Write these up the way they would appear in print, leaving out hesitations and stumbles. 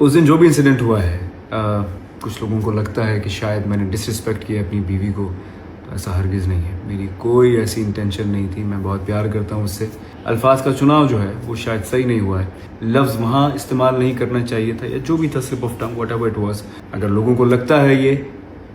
उस दिन जो भी इंसिडेंट हुआ है, कुछ लोगों को लगता है कि शायद मैंने डिसरिस्पेक्ट किया अपनी बीवी को, तो ऐसा हरगिज़ नहीं है। मेरी कोई ऐसी इंटेंशन नहीं थी। मैं बहुत प्यार करता हूँ उससे। अल्फाज का चुनाव जो है वो शायद सही नहीं हुआ है। लफ्ज़ वहाँ इस्तेमाल नहीं करना चाहिए था, या जो भी था, slip of tongue, whatever it was. अगर लोगों को लगता है ये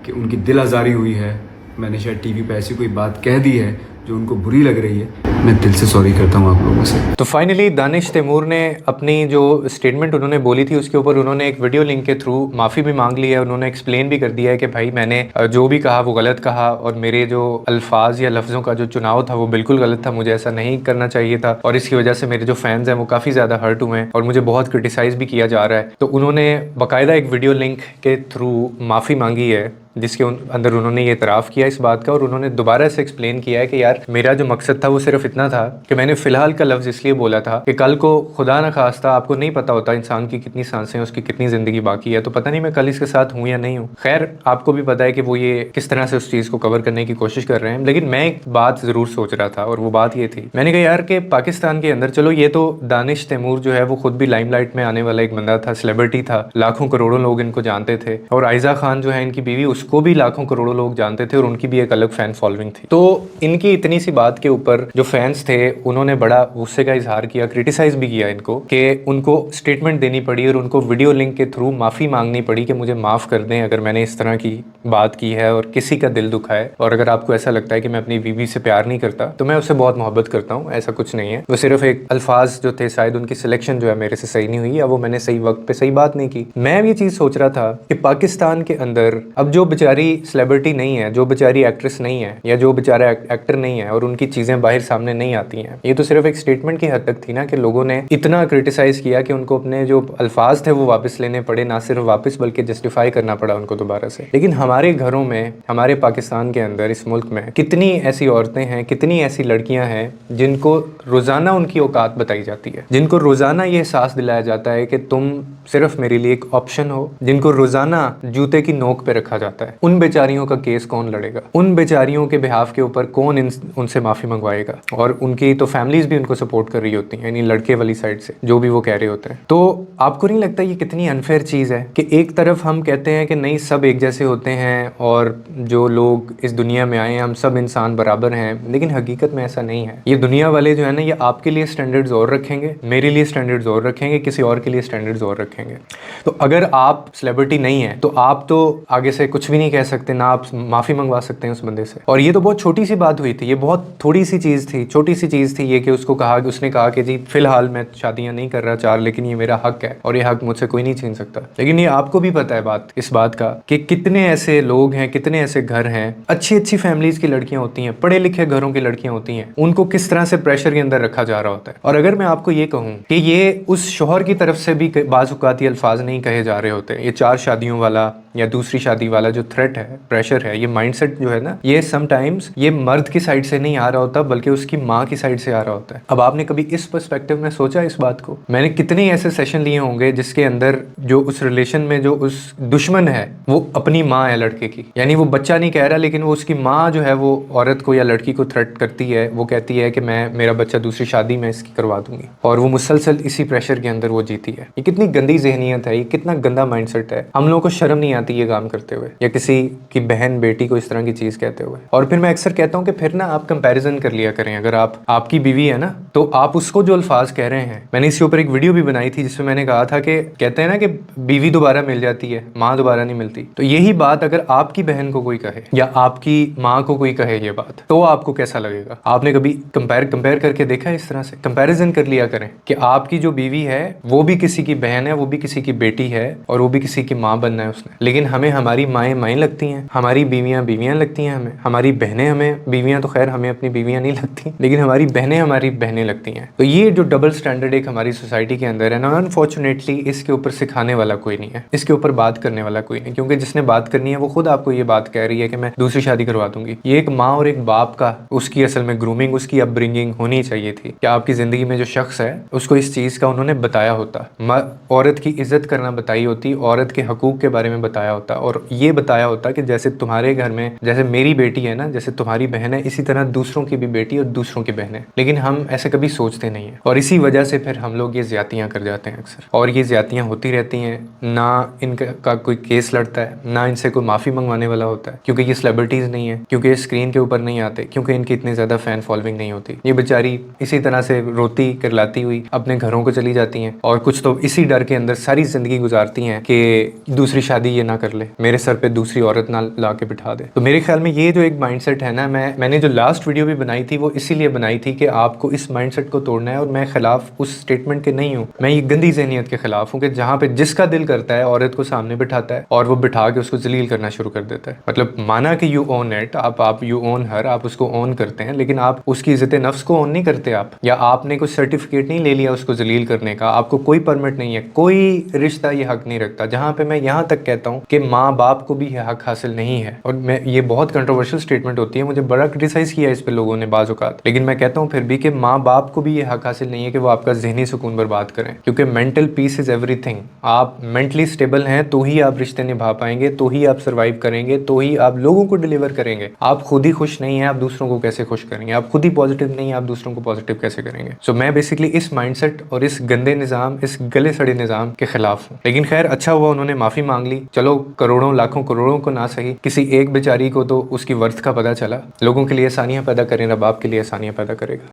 कि उनकी दिल आज़ारी हुई है, मैंने शायद टीवी पे ऐसी कोई बात कह दी है जो उनको बुरी लग रही है, मैं दिल से सॉरी करता हूँ आप लोगों से। तो फाइनली दानिश तैमूर ने अपनी जो स्टेटमेंट उन्होंने बोली थी उसके ऊपर उन्होंने एक वीडियो लिंक के थ्रू माफ़ी भी मांग ली है। उन्होंने एक्सप्लेन भी कर दिया है कि भाई मैंने जो भी कहा वो गलत कहा, और मेरे जो अल्फाज या लफ्ज़ों का जो चुनाव था वो बिल्कुल गलत था, मुझे ऐसा नहीं करना चाहिए था, और इसकी वजह से मेरे जो फैंस हैं वो काफ़ी ज़्यादा हर्ट हुए हैं और मुझे बहुत क्रिटिसाइज़ भी किया जा रहा है। तो उन्होंने बाकायदा एक वीडियो लिंक के थ्रू माफ़ी मांगी है, जिसके अंदर उन्होंने ये इतराफ़ किया इस बात का, और उन्होंने दोबारा से एक्सप्लेन किया है कि यार मेरा जो मकसद था वो सिर्फ इतना था कि मैंने फ़िलहाल का लफ्ज़ इसलिए बोला था कि कल को खुदा न खास्ता, आपको नहीं पता होता इंसान की कितनी सांसें, उसकी कितनी ज़िंदगी बाकी है, तो पता नहीं मैं कल इसके साथ हूँ या नहीं हूँ। खैर आपको भी पता है कि वो ये किस तरह से उस चीज़ को कवर करने की कोशिश कर रहे हैं, लेकिन मैं एक बात ज़रूर सोच रहा था, और वो बात ये थी, मैंने कहा यार कि पाकिस्तान के अंदर, चलो ये तो दानिश तैमूर जो है वो खुद भी लाइमलाइट में आने वाला एक बंदा था, सेलिब्रिटी था, लाखों करोड़ों लोग इनको जानते थे, और आयजा खान जो है इनकी बीवी, उसको भी लाखों करोड़ों लोग जानते थे, और उनकी भी एक अलग फैन फॉलोइंग थी। तो इनकी इतनी सी बात के ऊपर जो फैंस थे उन्होंने बड़ा गुस्से का इजहार किया, क्रिटिसाइज भी किया इनको, कि उनको स्टेटमेंट देनी पड़ी और उनको वीडियो लिंक के थ्रू माफ़ी मांगनी पड़ी कि मुझे माफ़ कर दें अगर मैंने इस तरह की बात की है और किसी का दिल दुखा है, और अगर आपको ऐसा लगता है कि मैं अपनी बीवी से प्यार नहीं करता तो मैं उससे बहुत मोहब्बत करता हूँ, ऐसा कुछ नहीं है। वो सिर्फ एक अल्फाज जो थे, शायद उनकी सिलेक्शन जो है मेरे से सही नहीं हुई, या वो मैंने सही वक्त पे सही बात नहीं की। मैं ये चीज़ सोच रहा था कि पाकिस्तान के अंदर अब जो बेचारी सेलिब्रिटी नहीं है, जो बेचारी एक्ट्रेस नहीं है, या जो बेचारा एक्टर नहीं है, और उनकी चीज़ें बाहर सामने नहीं आती हैं, ये तो सिर्फ एक स्टेटमेंट की हद तक थी ना, कि लोगों ने इतना क्रिटिसाइज़ किया कि उनको अपने जो अल्फाज थे वो वापस लेने पड़े, ना सिर्फ वापस बल्कि जस्टिफाई करना पड़ा उनको दोबारा से। लेकिन हमारे घरों में, हमारे पाकिस्तान के अंदर, इस मुल्क में कितनी ऐसी औरतें हैं, कितनी ऐसी लड़कियां हैं जिनको रोज़ाना उनकी औकात बताई जाती है, जिनको रोज़ाना ये एहसास दिलाया जाता है कि तुम सिर्फ मेरे लिए एक ऑप्शन हो, जिनको रोज़ाना जूते की नोक पे रखा जाता है। उन बेचारियों का केस कौन लड़ेगा? उन बेचारियों के बिहाफ के ऊपर कौन उनसे माफ़ी मंगवाएगा? और उनकी तो फैमिलीज भी उनको सपोर्ट कर रही होती हैं, यानी लड़के वाली साइड से जो भी वो कह रहे होते हैं। तो आपको नहीं लगता ये कितनी अनफेयर चीज़ है कि एक तरफ हम कहते हैं कि नहीं सब एक जैसे होते हैं, और जो लोग इस दुनिया में आए हैं हम सब इंसान बराबर हैं, लेकिन हकीकत में ऐसा नहीं है। ये दुनिया वाले जो है ना, ये आपके लिए स्टैंडर्ड्स और रखेंगे, मेरे लिए स्टैंडर्ड्स और रखेंगे, किसी और के लिए स्टैंडर्ड्स और रखेंगे। तो अगर आप सेलिब्रिटी नहीं है तो आप तो आगे से कुछ भी नहीं कह सकते, ना आप माफ़ी मंगवा सकते हैं उस बंदे से। और ये तो बहुत छोटी सी बात हुई थी, ये बहुत थोड़ी सी चीज़ थी, छोटी सी चीज़ थी ये, कि उसने कहा कि जी फिलहाल मैं शादियाँ नहीं कर रहा चार, लेकिन ये मेरा हक है और ये हक मुझसे कोई नहीं छीन सकता। लेकिन ये आपको भी पता है इस बात का कि कितने ऐसे लोग हैं, कितने ऐसे घर हैं, अच्छी अच्छी फैमिलीज की लड़कियां होती हैं, पढ़े लिखे घरों की लड़कियां होती हैं, उनको किस तरह से प्रेशर के अंदर रखा जा रहा होता है। और अगर मैं आपको ये कहूँ कि ये उस शौहर की तरफ से भी बाज़ औक़ात अल्फाज नहीं कहे जा रहे होते, ये चार शादियों वाला या दूसरी शादी वाला जो थ्रेट है, प्रेशर है, ये माइंडसेट जो है ना, ये समटाइम्स ये मर्द की साइड से नहीं आ रहा होता बल्कि उसकी माँ की साइड से आ रहा होता है। अब आपने कभी इस पर्सपेक्टिव में सोचा इस बात को? मैंने कितने ऐसे सेशन लिए होंगे जिसके अंदर जो उस रिलेशन में जो उस दुश्मन है वो अपनी माँ है लड़के की, यानी वो बच्चा नहीं कह रहा, लेकिन वो उसकी माँ जो है वो औरत को या लड़की को थ्रेट करती है, वो कहती है कि मैं मेरा बच्चा दूसरी शादी में इसकी करवा दूंगी, और वो मुसलसल इसी प्रेशर के अंदर वो जीती है। ये कितनी गंदी ज़हनियत है, ये कितना गंदा माइंडसेट है। हम लोगों को शर्म नहीं आती ये काम करते हुए, या किसी की बहन बेटी को इस तरह की चीज़ कहते हुए। और फिर मैं अक्सर कहता हूँ कि फिर ना आप कंपैरिजन कर लिया करें। अगर आपकी बीवी है ना, तो आप उसको जो अल्फाज कह रहे हैं, मैंने इसके ऊपर एक वीडियो भी बनाई थी जिसमें मैंने कहा था कि कहते हैं ना कि बीवी दोबारा मिल जाती है, माँ दोबारा नहीं मिलती। तो यही बात अगर आपकी बहन को कोई कहे या आपकी माँ को कोई कहे ये बात, तो आपको कैसा लगेगा? आपने कभी कंपेयर करके देखा है? इस तरह से कंपैरिजन कर लिया करें कि आपकी जो बीवी है वो भी किसी की बहन है, वो भी किसी की बेटी है, और वो भी किसी की माँ बनना है उसने। लेकिन हमें हमारी माएँ लगती हैं, हमारी बीवियाँ लगती हैं, हमारी बहनें हमें, बीवियाँ तो खैर हमें अपनी बीवियाँ नहीं लगती, लेकिन हमारी बहनें हमारी बहनें लगती हैं। तो ये जो डबल स्टैंडर्ड एक हमारी सोसाइटी के अंदर है ना, अनफॉर्चुनेटली इसके ऊपर सिखाने वाला कोई नहीं है, इसके ऊपर बात करने वाला कोई नहीं, क्योंकि जिसने बात करनी है वो खुद आपको ये बात कह रही है कि मैं दूसरी शादी करवा दूंगी। ये एक माँ और एक बाप का, उसकी असल में ग्रूमिंग, उसकी अपब्रिंगिंग होनी चाहिए थी कि आपकी ज़िंदगी में जो शख्स है उसको इस चीज़ का उन्होंने बताया होता, औरत की इज्जत करना बताई होती, औरत के हकूक़ के बारे में बताया बताया होता और ये बताया होता कि जैसे तुम्हारे घर में जैसे मेरी बेटी है ना, जैसे तुम्हारी बहन है, इसी तरह दूसरों की भी बेटी और दूसरों की बहन है। लेकिन हम ऐसे कभी सोचते नहीं है और इसी वजह से फिर हम लोग ये ज्यादतियाँ कर जाते हैं अक्सर, और ये ज्यादतियाँ होती रहती हैं। ना इनका कोई केस लड़ता है, ना इनसे कोई माफ़ी मंगवाने वाला होता है, क्योंकि ये सेलिब्रिटीज़ नहीं है, क्योंकि ये स्क्रीन के ऊपर नहीं आते, क्योंकि इनकी इतनी ज़्यादा फ़ैन फॉलोइंग नहीं होती। ये बेचारी इसी तरह से रोती करलाती हुई अपने घरों को चली जाती हैं, और कुछ तो इसी डर के अंदर सारी ज़िंदगी गुजारती हैं कि दूसरी शादी ये ना कर ले, मेरे सर पे दूसरी औरत ना ला के बिठा दे। तो मेरे ख्याल में ये जो एक माइंडसेट है ना, मैंने जो लास्ट वीडियो भी बनाई थी वो इसीलिए बनाई थी कि आपको इस माइंडसेट को तोड़ना है। और मैं खिलाफ उस स्टेटमेंट के नहीं हूँ, मैं ये गंदी ज़हनियत के खिलाफ हूँ कि जहाँ पे जिसका दिल करता है औरत को सामने बिठाता है और वो बिठा के उसको जलील करना शुरू कर देता है। मतलब माना कि यू ओन इट, आप यू ओन हर, आप उसको ओन करते हैं, लेकिन आप उसकी इज्जत नफ्स को ओन नहीं करते आप, या आपने कुछ सर्टिफिकेट नहीं ले लिया उसको जलील करने का, आपको कोई परमिट नहीं है, कोई रिश्ता ये हक नहीं रखता। जहाँ पे मैं यहाँ तक कहता हूँ कि माँ बाप को भी ये हक हासिल नहीं है। और मैं ये बहुत कंट्रोवर्शियल स्टेटमेंट होती है, मुझे बड़ा क्रिटिसाइज किया इस पे लोगों ने बाज़ औक़ात, लेकिन मैं कहता हूँ फिर भी कि माँ बाप को भी ये हक हासिल नहीं है कि वो आपका ज़हनी सुकून बर्बाद करें, क्योंकि मेंटल पीस इज़ एवरीथिंग। आप मेंटली स्टेबल हैं तो ही आप रिश्ते निभा पाएंगे, तो ही आप सर्वाइव करेंगे, तो ही आप लोगों को डिलीवर करेंगे। आप खुद ही खुश नहीं हैं, आप दूसरों को कैसे खुश करेंगे? आप खुद ही पॉजिटिव नहीं है, आप दूसरों को पॉजिटिव कैसे करेंगे? सो मैं बेसिकली इस माइंडसेट और इस गंदे निज़ाम, इस गले सड़े निज़ाम के खिलाफ हूँ। लेकिन खैर अच्छा हुआ उन्होंने माफ़ी मांग ली। चलो करोड़ों लाखों करोड़ों को ना सही, किसी एक बेचारी को तो उसकी वर्थ का पता चला। लोगों के लिए आसानियाँ पैदा करें, रब आपके लिए आसानियाँ पैदा करेगा।